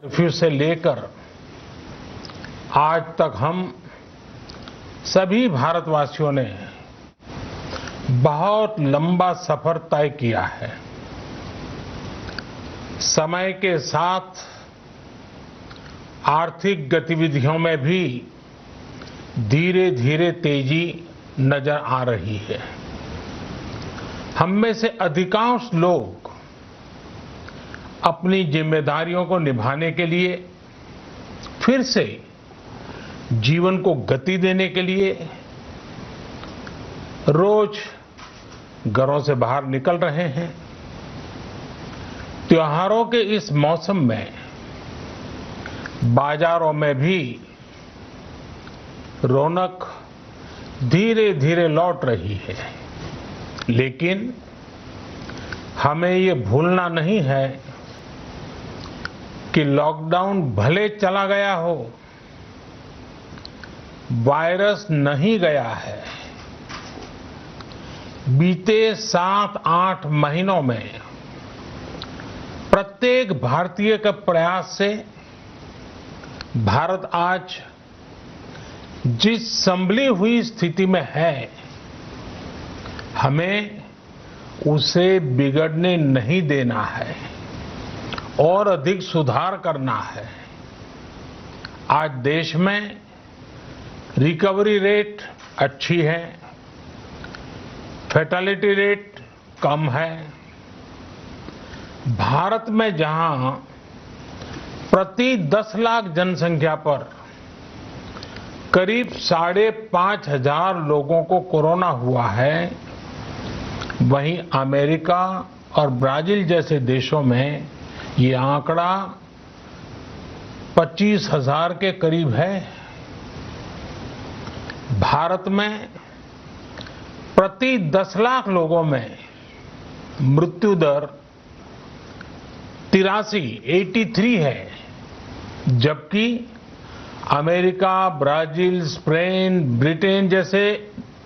Curfew से लेकर आज तक हम सभी भारतवासियों ने बहुत लंबा सफर तय किया है। समय के साथ आर्थिक गतिविधियों में भी धीरे धीरे तेजी नजर आ रही है। हम में से अधिकांश लोग अपनी जिम्मेदारियों को निभाने के लिए फिर से जीवन को गति देने के लिए रोज घरों से बाहर निकल रहे हैं। त्योहारों के इस मौसम में बाजारों में भी रौनक धीरे धीरे लौट रही है, लेकिन हमें ये भूलना नहीं है कि लॉकडाउन भले चला गया हो, वायरस नहीं गया है। बीते 7-8 महीनों में प्रत्येक भारतीय के प्रयास से भारत आज जिस संभली हुई स्थिति में है, हमें उसे बिगड़ने नहीं देना है और अधिक सुधार करना है। आज देश में रिकवरी रेट अच्छी है, फैटेलिटी रेट कम है। भारत में जहां प्रति 10 लाख जनसंख्या पर करीब 5,500 लोगों को कोरोना हुआ है, वहीं अमेरिका और ब्राजील जैसे देशों में ये आंकड़ा 25,000 के करीब है। भारत में प्रति 10 लाख लोगों में मृत्यु दर 83 है, जबकि अमेरिका, ब्राजील, स्पेन, ब्रिटेन जैसे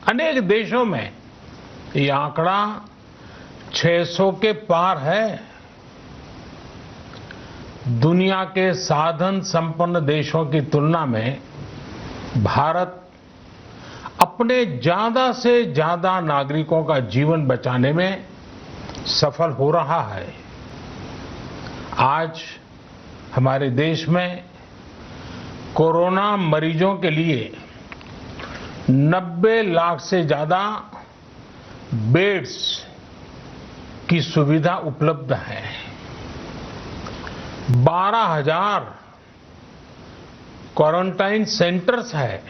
अनेक देशों में ये आंकड़ा 600 के पार है। दुनिया के साधन संपन्न देशों की तुलना में भारत अपने ज्यादा से ज्यादा नागरिकों का जीवन बचाने में सफल हो रहा है। आज हमारे देश में कोरोना मरीजों के लिए 90 लाख से ज्यादा बेड्स की सुविधा उपलब्ध है। 12,000 क्वारंटाइन सेंटर्स है।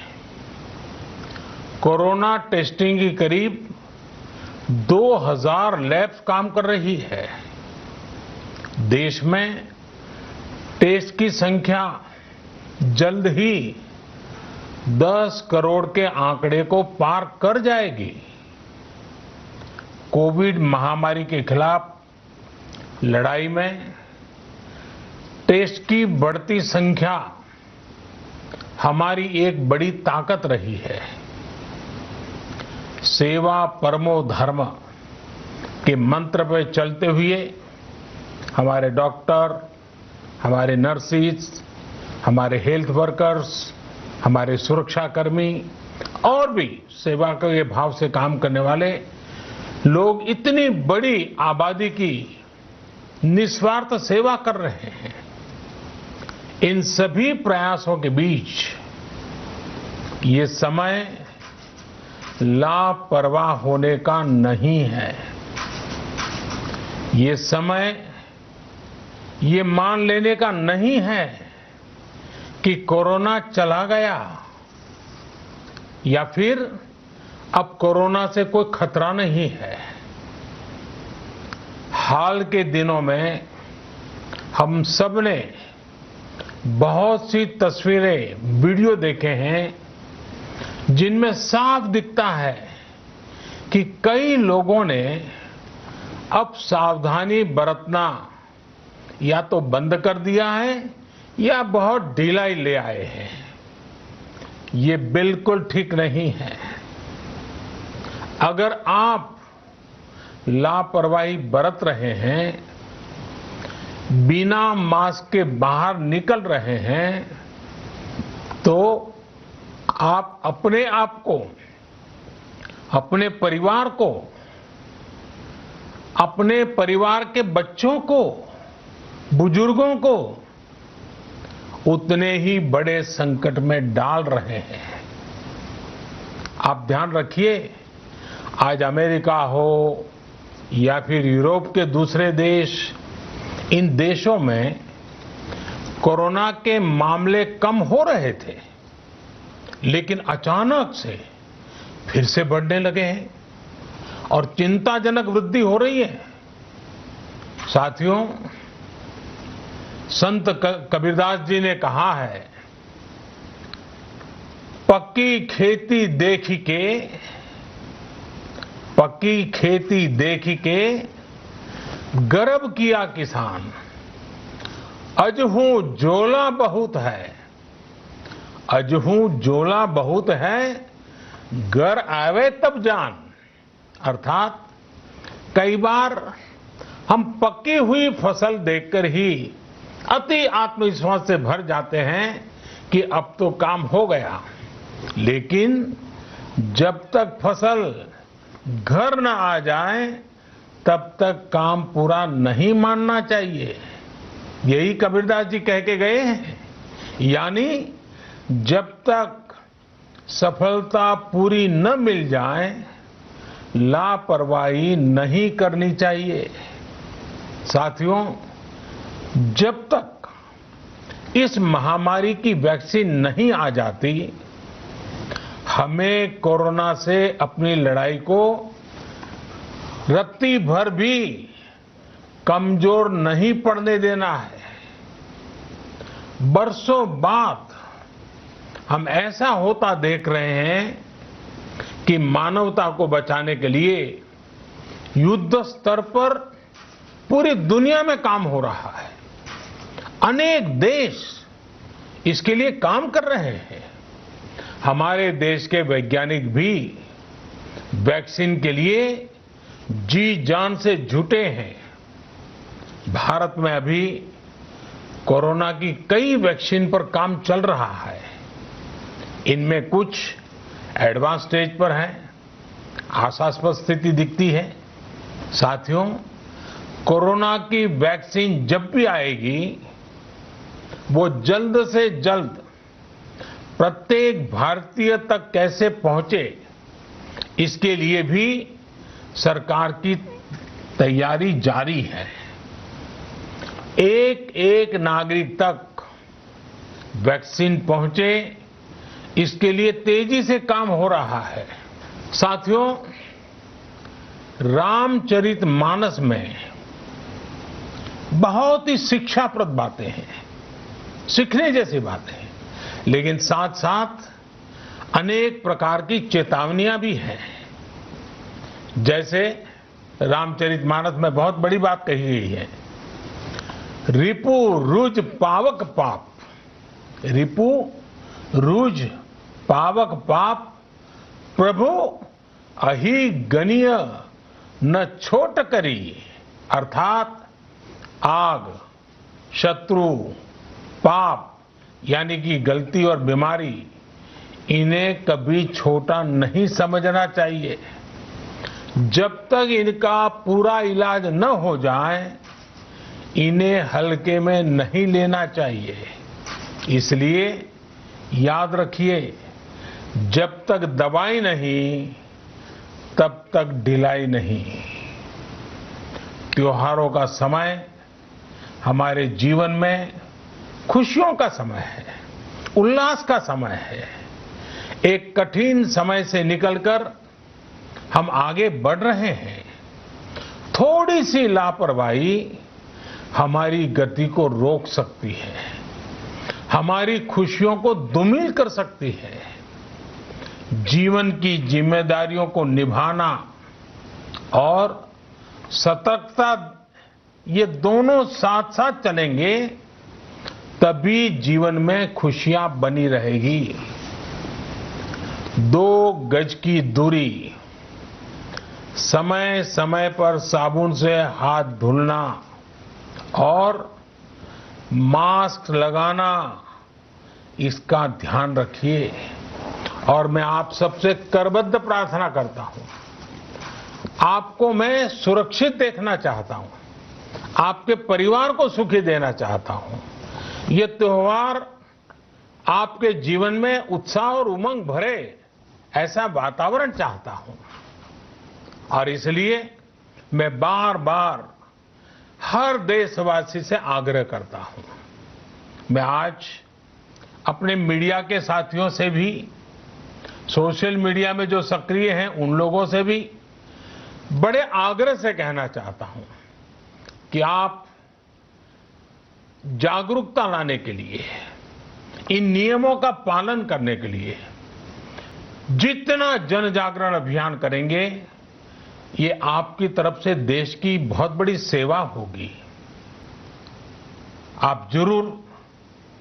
कोरोना टेस्टिंग की करीब 2,000 लैब्स काम कर रही है। देश में टेस्ट की संख्या जल्द ही 10 करोड़ के आंकड़े को पार कर जाएगी। कोविड महामारी के खिलाफ लड़ाई में टेस्ट की बढ़ती संख्या हमारी एक बड़ी ताकत रही है। सेवा परमो धर्म के मंत्र पर चलते हुए हमारे डॉक्टर, हमारे नर्सिस, हमारे हेल्थ वर्कर्स, हमारे सुरक्षाकर्मी और भी सेवा के भाव से काम करने वाले लोग इतनी बड़ी आबादी की निस्वार्थ सेवा कर रहे हैं। इन सभी प्रयासों के बीच ये समय लापरवाह होने का नहीं है। ये समय ये मान लेने का नहीं है कि कोरोना चला गया या फिर अब कोरोना से कोई खतरा नहीं है। हाल के दिनों में हम सब ने बहुत सी तस्वीरें, वीडियो देखे हैं जिनमें साफ दिखता है कि कई लोगों ने अब सावधानी बरतना या तो बंद कर दिया है या बहुत ढिलाई ले आए हैं। ये बिल्कुल ठीक नहीं है। अगर आप लापरवाही बरत रहे हैं बिना मास्क के बाहर निकल रहे हैं तो आप अपने आप को, अपने परिवार को, अपने परिवार के बच्चों को, बुजुर्गों को उतने ही बड़े संकट में डाल रहे हैं। आप ध्यान रखिए, आज अमेरिका हो या फिर यूरोप के दूसरे देश, इन देशों में कोरोना के मामले कम हो रहे थे, लेकिन अचानक से फिर से बढ़ने लगे हैं और चिंताजनक वृद्धि हो रही है। साथियों, संत कबीरदास जी ने कहा है, पक्की खेती देखी के, पक्की खेती देखी के गर्व किया किसान, अजहू जोला बहुत है, अजहू जोला बहुत है, घर आवे तब जान। अर्थात कई बार हम पक्की हुई फसल देखकर ही अति आत्मविश्वास से भर जाते हैं कि अब तो काम हो गया, लेकिन जब तक फसल घर न आ जाए तब तक काम पूरा नहीं मानना चाहिए। यही कबीरदास जी कह के गए हैं। यानी जब तक सफलता पूरी न मिल जाए, लापरवाही नहीं करनी चाहिए। साथियों, जब तक इस महामारी की वैक्सीन नहीं आ जाती, हमें कोरोना से अपनी लड़ाई को रत्ती भर भी कमजोर नहीं पड़ने देना है। बरसों बाद हम ऐसा होता देख रहे हैं कि मानवता को बचाने के लिए युद्ध स्तर पर पूरी दुनिया में काम हो रहा है। अनेक देश इसके लिए काम कर रहे हैं। हमारे देश के वैज्ञानिक भी वैक्सीन के लिए जी जान से जुटे हैं। भारत में अभी कोरोना की कई वैक्सीन पर काम चल रहा है। इनमें कुछ एडवांस स्टेज पर है, आशास्पद स्थिति दिखती है। साथियों, कोरोना की वैक्सीन जब भी आएगी, वो जल्द से जल्द प्रत्येक भारतीय तक कैसे पहुंचे, इसके लिए भी सरकार की तैयारी जारी है। एक एक नागरिक तक वैक्सीन पहुंचे, इसके लिए तेजी से काम हो रहा है। साथियों, रामचरितमानस में बहुत ही शिक्षाप्रद बातें हैं, सीखने जैसी बातें हैं, लेकिन साथ साथ अनेक प्रकार की चेतावनियां भी हैं। जैसे रामचरितमानस में बहुत बड़ी बात कही गई है, रिपु रुज पावक पाप, रिपु रुज पावक पाप, प्रभु अहि गणीय न छोट करी। अर्थात आग, शत्रु, पाप यानी कि गलती और बीमारी, इन्हें कभी छोटा नहीं समझना चाहिए। जब तक इनका पूरा इलाज न हो जाए, इन्हें हल्के में नहीं लेना चाहिए। इसलिए याद रखिए, जब तक दवाई नहीं, तब तक ढिलाई नहीं। त्योहारों का समय हमारे जीवन में खुशियों का समय है, उल्लास का समय है। एक कठिन समय से निकलकर हम आगे बढ़ रहे हैं। थोड़ी सी लापरवाही हमारी गति को रोक सकती है, हमारी खुशियों को धूमिल कर सकती है। जीवन की जिम्मेदारियों को निभाना और सतर्कता, ये दोनों साथ साथ चलेंगे, तभी जीवन में खुशियां बनी रहेगी। 2 गज की दूरी, समय समय पर साबुन से हाथ धुलना और मास्क लगाना, इसका ध्यान रखिए। और मैं आप सबसे करबद्ध प्रार्थना करता हूं, आपको मैं सुरक्षित देखना चाहता हूं, आपके परिवार को सुखी देना चाहता हूं। ये त्योहार आपके जीवन में उत्साह और उमंग भरे, ऐसा वातावरण चाहता हूं। और इसलिए मैं बार बार हर देशवासी से आग्रह करता हूं। मैं आज अपने मीडिया के साथियों से भी, सोशल मीडिया में जो सक्रिय हैं उन लोगों से भी बड़े आग्रह से कहना चाहता हूं कि आप जागरूकता लाने के लिए, इन नियमों का पालन करने के लिए जितना जन जागरण अभियान करेंगे, ये आपकी तरफ से देश की बहुत बड़ी सेवा होगी। आप जरूर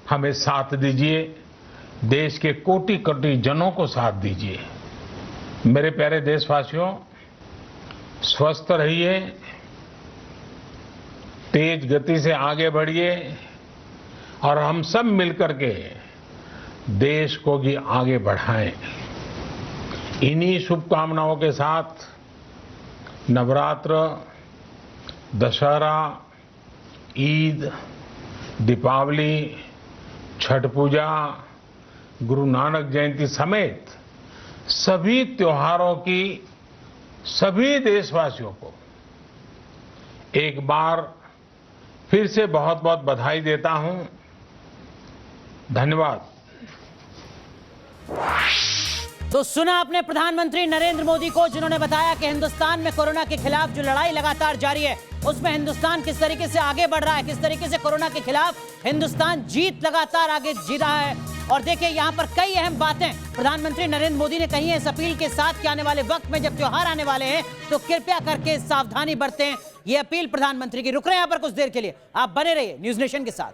हमें साथ दीजिए, देश के कोटि कोटि जनों को साथ दीजिए। मेरे प्यारे देशवासियों, स्वस्थ रहिए, तेज गति से आगे बढ़िए और हम सब मिलकर के देश को भी आगे बढ़ाएं। इन्हीं शुभकामनाओं के साथ नवरात्र, दशहरा, ईद, दीपावली, छठ पूजा, गुरु नानक जयंती समेत सभी त्योहारों की सभी देशवासियों को एक बार फिर से बहुत बहुत बधाई देता हूं। धन्यवाद। तो सुना आपने प्रधानमंत्री नरेंद्र मोदी को, जिन्होंने बताया कि हिंदुस्तान में कोरोना के खिलाफ जो लड़ाई लगातार जारी है, उसमें हिंदुस्तान किस तरीके से आगे बढ़ रहा है, किस तरीके से कोरोना के खिलाफ हिंदुस्तान जीत लगातार आगे जी रहा है। और देखिए, यहाँ पर कई अहम बातें प्रधानमंत्री नरेंद्र मोदी ने कही है इस अपील के साथ कि आने वाले वक्त में जब त्योहार आने वाले हैं तो कृपया करके सावधानी बरतें। ये अपील प्रधानमंत्री की। रुक रहे हैं यहाँ पर कुछ देर के लिए, आप बने रहिए न्यूज नेशन के साथ।